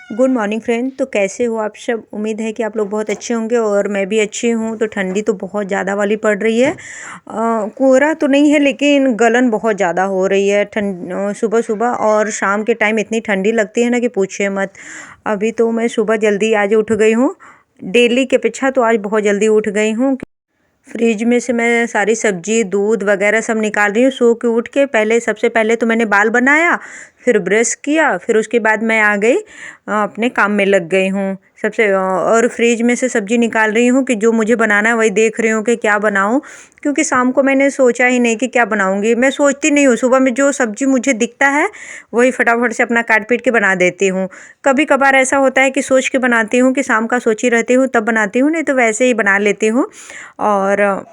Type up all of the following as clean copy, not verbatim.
Good morning friend. तो कैसे हो आप सब? उम्मीद है कि आप लोग बहुत अच्छे होंगे और मैं भी अच्छी हूँ। तो ठंडी तो बहुत ज़्यादा वाली पड़ रही है। कोहरा तो नहीं है लेकिन गलन बहुत ज़्यादा हो रही है। सुबह सुबह और शाम के टाइम इतनी ठंडी लगती है ना कि पूछिए मत। अभी तो मैं सुबह जल्दी आज उठ गई हूँ। डेली की अपेक्षा तो आज बहुत जल्दी उठ गई हूँ। फ्रिज में से मैं सारी सब्जी दूध वगैरह सब निकाल रही हूँ। सो के उठ के सबसे पहले तो मैंने बाल बनाया, फिर ब्रश किया, फिर उसके बाद मैं आ गई अपने काम में लग गई हूँ। और फ्रिज में से सब्जी निकाल रही हूँ कि जो मुझे बनाना है वही देख रही हूँ कि क्या बनाऊँ। क्योंकि शाम को मैंने सोचा ही नहीं कि क्या बनाऊँगी। मैं सोचती नहीं हूँ, सुबह में जो सब्जी मुझे दिखता है वही फटाफट से अपना काट पीट के बना देती हूँ। कभी कभार ऐसा होता है कि सोच के बनाती हूँ कि शाम का सोची रहती हूँ तब बनाती हूँ, नहीं तो वैसे ही बना लेती हूँ। और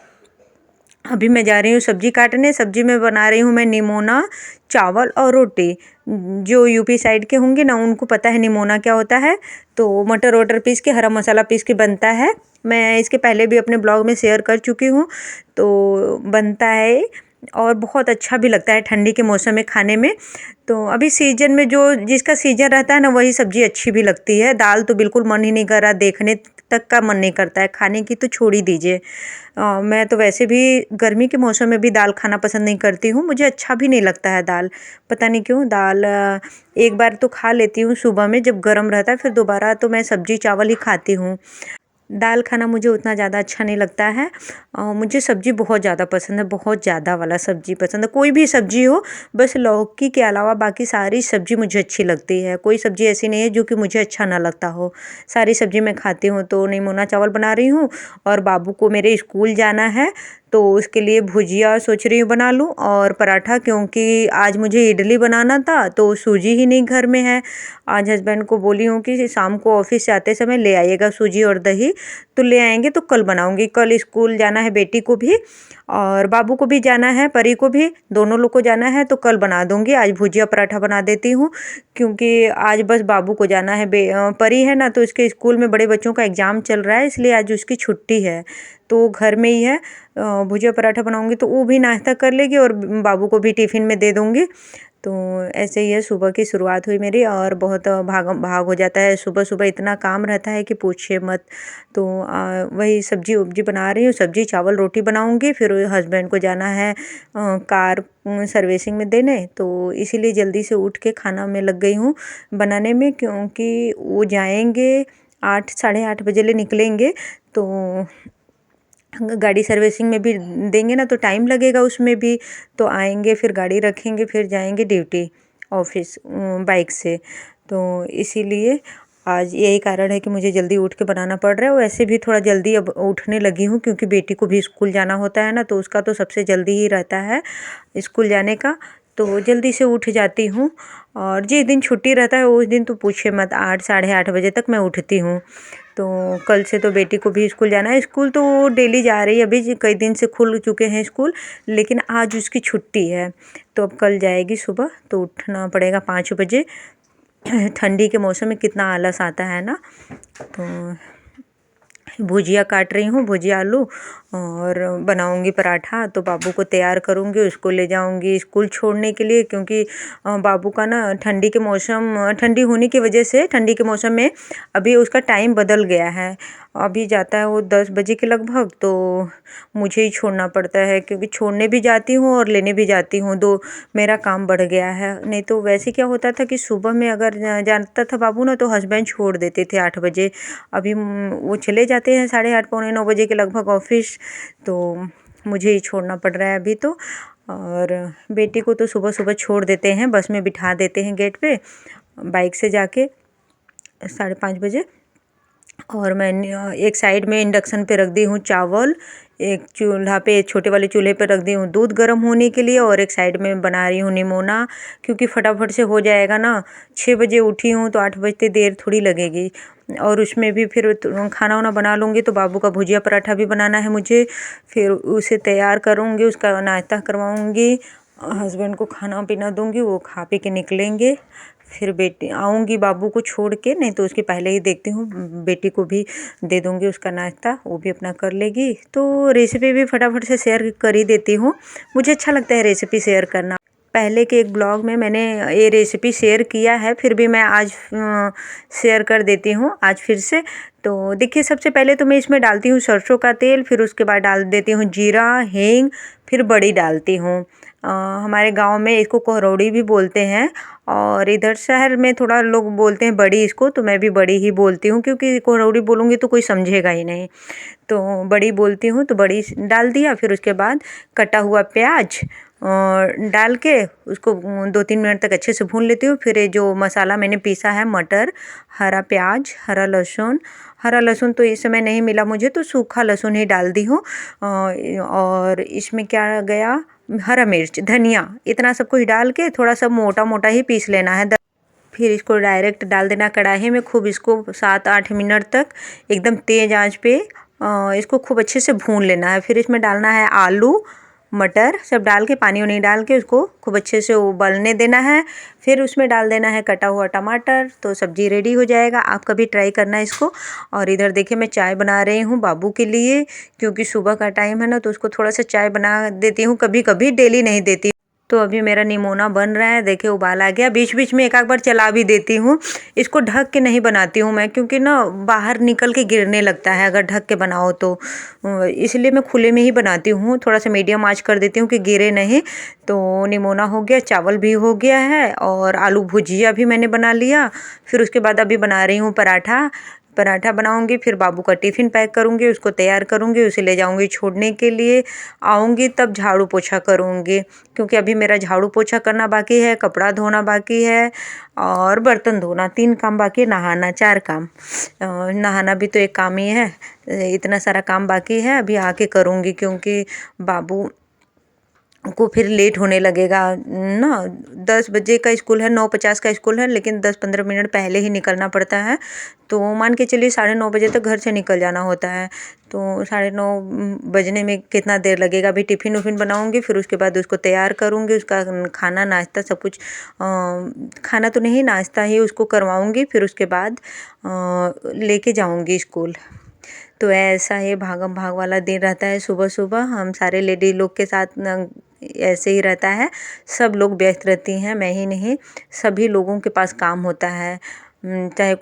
अभी मैं जा रही हूँ सब्जी काटने। सब्जी में बना रही हूँ मैं निमोना, चावल और रोटी। जो यूपी साइड के होंगे ना उनको पता है निमोना क्या होता है। तो मटर वटर पीस के, हरा मसाला पीस के बनता है। मैं इसके पहले भी अपने ब्लॉग में शेयर कर चुकी हूँ। तो बनता है और बहुत अच्छा भी लगता है ठंडी के मौसम में खाने में। तो अभी सीजन में जो जिसका सीजन रहता है ना वही सब्जी अच्छी भी लगती है। दाल तो बिल्कुल मन ही नहीं कर रहा, देखने तक का मन नहीं करता है, खाने की तो छोड़ ही दीजिए। मैं तो वैसे भी गर्मी के मौसम में भी दाल खाना पसंद नहीं करती हूँ। मुझे अच्छा भी नहीं लगता है दाल, पता नहीं क्यों। दाल एक बार तो खा लेती हूँ सुबह में जब गर्म रहता है, फिर दोबारा तो मैं सब्जी चावल ही खाती हूँ। दाल खाना मुझे उतना ज़्यादा अच्छा नहीं लगता है। मुझे सब्ज़ी बहुत ज़्यादा पसंद है, बहुत ज़्यादा वाला सब्ज़ी पसंद है। कोई भी सब्ज़ी हो, बस लौकी के अलावा बाकी सारी सब्ज़ी मुझे अच्छी लगती है। कोई सब्ज़ी ऐसी नहीं है जो कि मुझे अच्छा ना लगता हो। सारी सब्ज़ी मैं खाती हूँ। तो निमोना चावल बना रही हूँ और बाबू को मेरे स्कूल जाना है तो उसके लिए भुजिया सोच रही हूँ बना लूँ और पराठा, क्योंकि आज मुझे इडली बनाना था तो सूजी ही नहीं घर में है। आज हस्बैंड को बोली हूँ कि शाम को ऑफिस से आते समय ले आइएगा सूजी और दही। तो ले आएंगे तो कल बनाऊंगी। कल स्कूल जाना है बेटी को भी और बाबू को भी जाना है, परी को भी, दोनों लोग को जाना है। तो कल बना दूंगी। आज भुजिया पराठा बना देती हूँ क्योंकि आज बस बाबू को जाना है। परी है ना तो उसके स्कूल में बड़े बच्चों का एग्ज़ाम चल रहा है, इसलिए आज उसकी छुट्टी है तो वो घर में ही है। भुजिया पराठा बनाऊंगी तो वो भी नाश्ता कर लेगी और बाबू को भी टिफ़िन में दे दूंगी। तो ऐसे ही है, सुबह की शुरुआत हुई मेरी और बहुत भाग भाग हो जाता है। सुबह सुबह इतना काम रहता है कि पूछिए मत। तो वही सब्जी उब्जी बना रही हूँ, सब्जी चावल रोटी बनाऊँगी। फिर हस्बैंड को जाना है कार सर्विसिंग में देने, तो इसीलिए जल्दी से उठ के खाना में लग गई हूँ बनाने में। क्योंकि वो जाएंगे 8 साढ़े 8 बजे ले निकलेंगे तो गाड़ी सर्विसिंग में भी देंगे ना तो टाइम लगेगा उसमें भी। तो आएंगे फिर गाड़ी रखेंगे फिर जाएंगे ड्यूटी ऑफिस बाइक से। तो इसीलिए आज यही कारण है कि मुझे जल्दी उठ के बनाना पड़ रहा है। वैसे भी थोड़ा जल्दी अब उठने लगी हूँ क्योंकि बेटी को भी स्कूल जाना होता है ना, तो उसका तो सबसे जल्दी ही रहता है स्कूल जाने का। तो जल्दी से उठ जाती हूँ। और जिस दिन छुट्टी रहता है उस दिन तो पूछे मत, 8 साढ़े 8 बजे तक मैं उठती हूँ। तो कल से तो बेटी को भी स्कूल जाना है। स्कूल तो वो डेली जा रही है, अभी कई दिन से खुल चुके हैं स्कूल, लेकिन आज उसकी छुट्टी है। तो अब कल जाएगी सुबह तो उठना पड़ेगा 5 बजे। ठंडी के मौसम में कितना आलस आता है ना। तो भुजिया काट रही हूँ, भुजिया आलू, और बनाऊंगी पराठा। तो बाबू को तैयार करूंगी, उसको ले जाऊंगी स्कूल छोड़ने के लिए। क्योंकि बाबू का ना ठंडी के मौसम, ठंडी होने की वजह से ठंडी के मौसम में अभी उसका टाइम बदल गया है। अभी जाता है वो 10 बजे के लगभग, तो मुझे ही छोड़ना पड़ता है क्योंकि छोड़ने भी जाती हूँ और लेने भी जाती हूँ। दो मेरा काम बढ़ गया है। नहीं तो वैसे क्या होता था कि सुबह में अगर जाता था बाबू ना तो हस्बैंड छोड़ देते थे 8 बजे। अभी वो चले जाते हैं साढ़े 8 पौने 9 बजे के लगभग ऑफिस। तो मुझे ही छोड़ना पड़ रहा है अभी तो। और बेटी को तो सुबह सुबह छोड़ देते हैं, बस में बिठा देते हैं गेट पे बाइक से जाके 5:30 बजे। और मैंने एक साइड में इंडक्शन पे रख दी हूँ चावल, एक चूल्हा पे, छोटे वाले चूल्हे पे रख दी हूँ दूध गर्म होने के लिए, और एक साइड में बना रही हूँ निमोना। क्योंकि फटाफट से हो जाएगा ना। 6 बजे उठी हूँ तो 8 बजते देर थोड़ी लगेगी। और उसमें भी फिर खाना वाना बना लूँगी। तो बाबू का भुजिया पराठा भी बनाना है मुझे, फिर उसे तैयार करूँगी, उसका नाश्ता करवाऊँगी, हस्बैंड को खाना पीना दूँगी, वो खा पी के निकलेंगे। फिर बेटी आऊँगी बाबू को छोड़ के, नहीं तो उसके पहले ही देखती हूँ बेटी को भी दे दूँगी उसका नाश्ता, वो भी अपना कर लेगी। तो रेसिपी भी फटाफट से शेयर कर ही देती हूँ। मुझे अच्छा लगता है रेसिपी शेयर करना। पहले के एक ब्लॉग में मैंने ये रेसिपी शेयर किया है, फिर भी मैं आज शेयर कर देती हूँ आज फिर से। तो देखिए, सबसे पहले तो मैं इसमें डालती हूँ सरसों का तेल, फिर उसके बाद डाल देती हूँ जीरा, हींग, फिर बड़ी डालती हूँ। हमारे गांव में इसको कुहरौड़ी भी बोलते हैं, और इधर शहर में थोड़ा लोग बोलते हैं बड़ी इसको, तो मैं भी बड़ी ही बोलती हूँ क्योंकि कुहरौड़ी बोलूँगी तो कोई समझेगा ही नहीं। तो बड़ी बोलती हूँ, तो बड़ी डाल दिया। फिर उसके बाद कटा हुआ प्याज और डाल के उसको 2-3 मिनट तक अच्छे से भून लेती हूँ। फिर ये जो मसाला मैंने पीसा है, मटर, हरा प्याज, हरा लहसुन तो इस समय नहीं मिला मुझे, तो सूखा लहसुन ही डाल दी हूँ। और इसमें क्या गया, हरा मिर्च, धनिया, इतना सब कुछ डाल के थोड़ा सा मोटा मोटा ही पीस लेना है। फिर इसको डायरेक्ट डाल देना कढ़ाई में, खूब इसको 7-8 मिनट तक एकदम तेज़ आंच पे इसको खूब अच्छे से भून लेना है। फिर इसमें डालना है आलू, मटर, सब डाल के पानी वानी डाल के उसको खूब अच्छे से उबलने देना है। फिर उसमें डाल देना है कटा हुआ टमाटर, तो सब्ज़ी रेडी हो जाएगा। आप कभी ट्राई करना इसको। और इधर देखिए, मैं चाय बना रही हूँ बाबू के लिए, क्योंकि सुबह का टाइम है ना, तो उसको थोड़ा सा चाय बना देती हूँ कभी कभी, डेली नहीं देती। तो अभी मेरा निमोना बन रहा है, देखिए उबाल आ गया। बीच बीच में एक आध बार चला भी देती हूँ। इसको ढक के नहीं बनाती हूँ मैं, क्योंकि ना बाहर निकल के गिरने लगता है अगर ढक के बनाओ तो। इसलिए मैं खुले में ही बनाती हूँ, थोड़ा सा मीडियम आंच कर देती हूँ कि गिरे नहीं। तो निमोना हो गया, चावल भी हो गया है, और आलू भुजिया भी मैंने बना लिया। फिर उसके बाद अभी बना रही हूँ पराठा। पराठा बनाऊंगी, फिर बाबू का टिफ़िन पैक करूंगी, उसको तैयार करूंगी, उसे ले जाऊंगी छोड़ने के लिए। आऊंगी तब झाड़ू पोछा करूंगी, क्योंकि अभी मेरा झाड़ू पोछा करना बाकी है, कपड़ा धोना बाकी है, और बर्तन धोना, 3 काम बाकी है, नहाना 4 काम। नहाना भी तो एक काम ही है। इतना सारा काम बाकी है, अभी आके करूंगी, क्योंकि बाबू को फिर लेट होने लगेगा ना। 10 बजे का स्कूल है, 9:50 का स्कूल है, लेकिन 10-15 मिनट पहले ही निकलना पड़ता है। तो मान के चलिए 9:30 बजे तक घर से निकल जाना होता है। तो 9:30 बजने में कितना देर लगेगा। अभी टिफ़िन उफ़िन बनाऊंगी, फिर उसके बाद उसको तैयार करूंगी, उसका खाना नाश्ता सब कुछ, खाना तो नहीं, नाश्ता ही उसको करवाऊंगी। फिर उसके बाद लेके जाऊंगी स्कूल। तो ऐसा ही भागम भाग वाला दिन रहता है। सुबह सुबह हम सारे लेडी लोग के साथ ऐसे ही रहता है। सब लोग व्यस्त रहती हैं, मैं ही नहीं, सभी लोगों के पास काम होता है। चाहे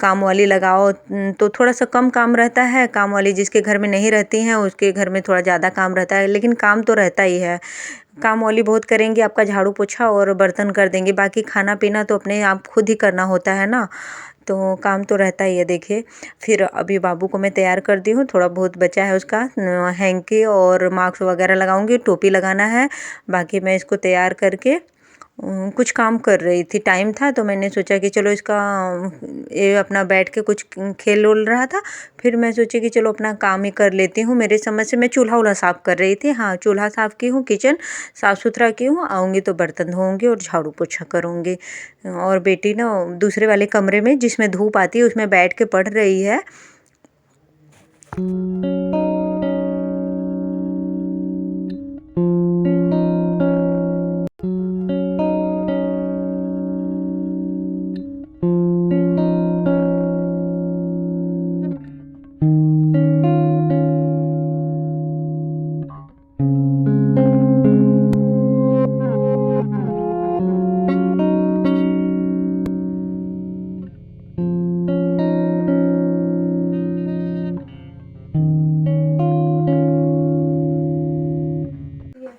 काम वाली लगाओ तो थोड़ा सा कम काम रहता है, काम वाली जिसके घर में नहीं रहती हैं उसके घर में थोड़ा ज़्यादा काम रहता है, लेकिन काम तो रहता ही है। काम वाली बहुत करेंगी आपका झाड़ू पोछा और बर्तन कर देंगे, बाकी खाना पीना तो अपने आप खुद ही करना होता है ना। तो काम तो रहता ही है। देखिए, फिर अभी बाबू को मैं तैयार कर दी हूँ, थोड़ा बहुत बचा है उसका हैंकी और मास्क वगैरह लगाऊंगी, टोपी लगाना है। बाकी मैं इसको तैयार करके कुछ काम कर रही थी, टाइम था तो मैंने सोचा कि चलो इसका ये अपना बैठ के कुछ खेल उल रहा था। फिर मैं सोची कि चलो अपना काम ही कर लेती हूँ। मेरे समझ से मैं चूल्हा उल्हा साफ़ कर रही थी। हाँ, चूल्हा साफ़ की हूँ, किचन साफ़ सुथरा की हूँ। आऊँगी तो बर्तन धोऊँगी और झाड़ू पोछा करूँगी। और बेटी ना दूसरे वाले कमरे में जिसमें धूप आती है उसमें बैठ के पढ़ रही है।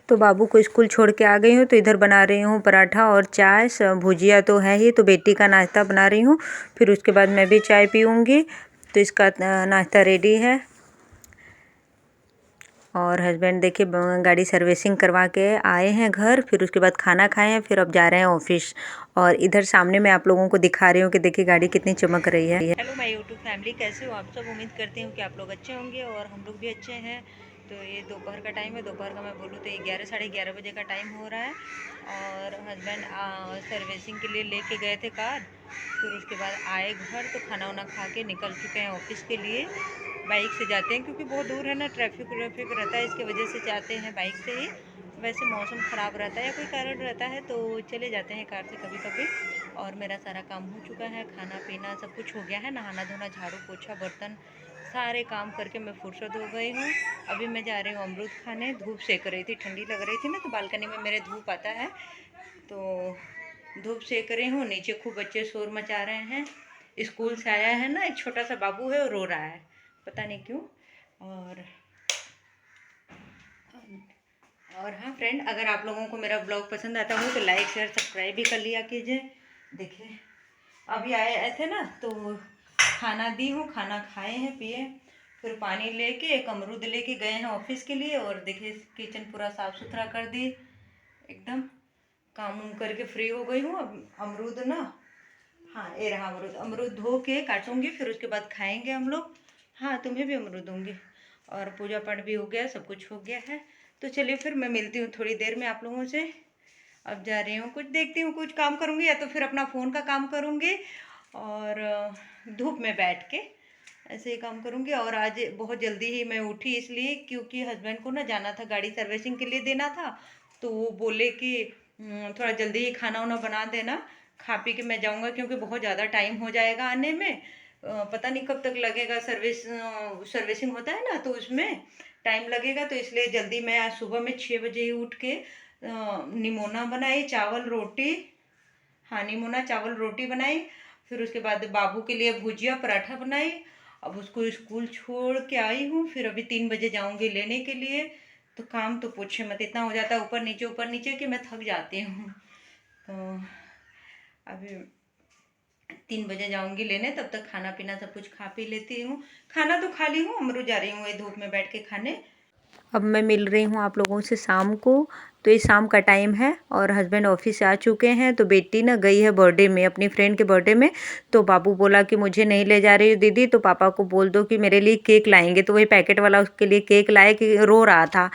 तो बाबू को स्कूल छोड़ के आ गई हूँ, तो इधर बना रही हूँ पराठा और चाय, भुजिया तो है ही, तो बेटी का नाश्ता बना रही हूँ। फिर उसके बाद मैं भी चाय पीऊँगी। तो इसका नाश्ता रेडी है। और हस्बैंड देखिए गाड़ी सर्विसिंग करवा के आए हैं घर, फिर उसके बाद खाना खाए हैं, फिर अब जा रहे हैं ऑफिस। और इधर सामने मैं आप लोगों को दिखा रही हूँ कि देखिए गाड़ी कितनी चमक रही है। हेलो माय यूट्यूब फैमिली, कैसे हो आप सब। उम्मीद करती हूँ कि आप लोग अच्छे होंगे और हम लोग भी अच्छे हैं। तो ये दोपहर का टाइम है, दोपहर का मैं बोलूँ तो 11-11:30 बजे का टाइम हो रहा है। और हस्बैंड सर्विसिंग के लिए लेके गए थे कार, फिर उसके बाद आए घर तो खाना वाना खा के निकल चुके हैं ऑफिस के लिए। बाइक से जाते हैं क्योंकि बहुत दूर है ना, ट्रैफिक रहता है, इसके वजह से जाते हैं बाइक से ही। वैसे मौसम ख़राब रहता है या कोई कारण रहता है तो चले जाते हैं कार से कभी कभी। और मेरा सारा काम हो चुका है, खाना पीना सब कुछ हो गया है, नहाना धोना झाड़ू पोछा बर्तन सारे काम करके मैं फुर्सत हो गई हूँ। अभी मैं जा रही हूँ अमरूद खाने। धूप सेक रही थी, ठंडी लग रही थी ना, तो बालकनी में मेरे धूप आता है, तो धूप सेक रही हूँ। नीचे खूब बच्चे शोर मचा रहे हैं। स्कूल से आया है ना, एक छोटा सा बाबू है और रो रहा है, पता नहीं क्यों। और हाँ फ्रेंड, अगर आप लोगों को मेरा ब्लॉग पसंद आता हो तो लाइक शेयर सब्सक्राइब भी कर लिया कीजिए। देखिए अभी आए थे ना, तो खाना दी हूँ, खाना खाए हैं, पिए, फिर पानी लेके एक अमरूद लेके गए हैं ऑफिस के लिए। और देखिए किचन पूरा साफ़ सुथरा कर दी, एकदम काम उम करके फ्री हो गई हूँ। अब अमरूद ना, हाँ ये रहा अमरूद, अमरूद धो के काटूंगी, फिर उसके बाद खाएंगे हम लोग। हाँ तुम्हें भी अमरूद दूंगी। और पूजा पाठ भी हो गया, सब कुछ हो गया है। तो चलिए फिर मैं मिलती हूँ थोड़ी देर में आप लोगों से। अब जा रही हूँ, कुछ देखती हूँ, कुछ काम करूँगी या तो फिर अपना फ़ोन का काम करूँगी और धूप में बैठ के ऐसे ही काम करूँगी। और आज बहुत जल्दी ही मैं उठी, इसलिए क्योंकि हस्बैंड को ना जाना था, गाड़ी सर्विसिंग के लिए देना था। तो वो बोले कि थोड़ा जल्दी ही खाना वाना बना देना, खा पी के मैं जाऊँगा, क्योंकि बहुत ज़्यादा टाइम हो जाएगा आने में। पता नहीं कब तक लगेगा, सर्विसिंग होता है ना, तो उसमें टाइम लगेगा। तो इसलिए जल्दी मैं आज सुबह में 6 बजे ही उठ के निमोना बनाई, चावल रोटी, हाँ निमोना चावल रोटी बनाई। फिर उसके बाद बाबू के लिए भुजिया पराठा बनाई। अब उसको स्कूल छोड़ के आई हूँ, फिर अभी 3 बजे जाऊँगी लेने के लिए। तो काम तो पूछे मत, इतना हो जाता है ऊपर नीचे कि मैं थक जाती हूँ। तो अभी 3 बजे जाऊँगी लेने, तब तक खाना पीना सब कुछ खा पी लेती हूँ। खाना तो खा ली हूँ, अमरूद जा रही हूँ ये धूप में बैठ के खाने। अब मैं मिल रही हूँ आप लोगों से शाम को। तो ये शाम का टाइम है और हस्बैंड ऑफिस से आ चुके हैं। तो बेटी ना गई है बर्थडे में, अपनी फ्रेंड के बर्थडे में। तो बाबू बोला कि मुझे नहीं ले जा रही हो दीदी, तो पापा को बोल दो कि मेरे लिए केक लाएंगे। तो वही पैकेट वाला उसके लिए केक लाए, कि रो रहा था।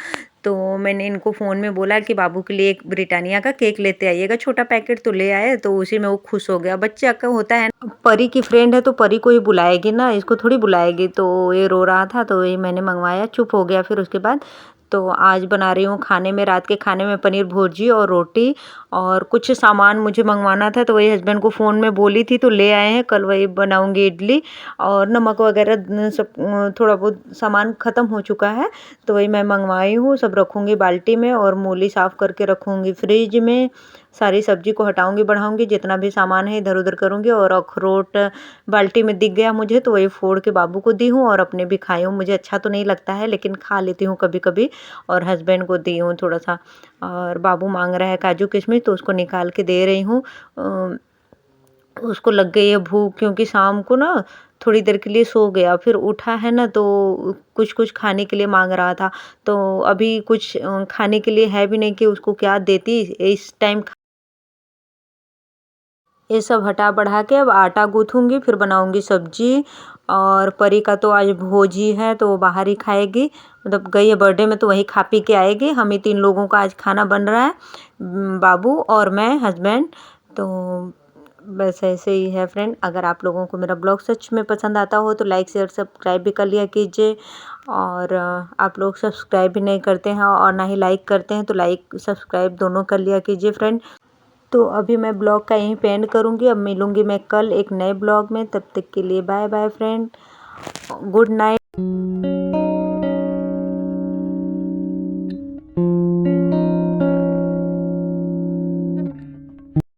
तो मैंने इनको फ़ोन में बोला कि बाबू के लिए एक ब्रिटानिया का केक लेते आइएगा, छोटा पैकेट। तो ले आए, तो उसी में वो खुश हो गया। बच्चे का होता है, परी की फ्रेंड है तो परी को ही बुलाएगी ना, इसको थोड़ी बुलाएगी। तो ये रो रहा था, तो ये मैंने मंगवाया, चुप हो गया। फिर उसके बाद तो आज बना रही हूँ खाने में, रात के खाने में पनीर भुर्जी और रोटी। और कुछ सामान मुझे मंगवाना था, तो वही हस्बैंड को फ़ोन में बोली थी, तो ले आए हैं। कल वही बनाऊंगी इडली। और नमक वगैरह सब थोड़ा बहुत सामान ख़त्म हो चुका है, तो वही मैं मंगवाई हूँ। सब रखूँगी बाल्टी में, और मूली साफ़ करके रखूँगी फ्रिज में। सारी सब्जी को हटाऊंगी बढ़ाऊंगी, जितना भी सामान है इधर उधर करूँगी। और अखरोट बाल्टी में दिख गया मुझे, तो वही फोड़ के बाबू को दी हूँ और अपने भी खाई हूँ। मुझे अच्छा तो नहीं लगता है, लेकिन खा लेती हूँ कभी कभी। और हस्बैंड को दी हूँ थोड़ा सा। और बाबू मांग रहा है काजू किशमिश, तो उसको निकाल के दे रही हूँ। उसको लग गई है भूख, क्योंकि शाम को ना थोड़ी देर के लिए सो गया, फिर उठा है ना, तो कुछ कुछ खाने के लिए मांग रहा था। तो अभी कुछ खाने के लिए है भी नहीं कि उसको क्या देती इस टाइम। ये सब हटा बढ़ा के अब आटा गूँथूँगी, फिर बनाऊँगी सब्जी। और परी का तो आज भोज ही है, तो वो बाहर ही खाएगी। मतलब गई है बर्थडे में, तो वहीं खा पी के आएगी। हम ही 3 लोगों का आज खाना बन रहा है, बाबू और मैं, हस्बैंड। तो बस ऐसे ही है फ्रेंड। अगर आप लोगों को मेरा ब्लॉग सच में पसंद आता हो तो लाइक शेयर सब्सक्राइब भी कर लिया कीजिए। और आप लोग सब्सक्राइब भी नहीं करते हैं और ना ही लाइक करते हैं, तो लाइक सब्सक्राइब दोनों कर लिया कीजिए फ्रेंड। तो अभी मैं ब्लॉग का यहीं पे एंड करूँगी। अब मिलूँगी मैं कल एक नए ब्लॉग में, तब तक के लिए bye bye friend, good night.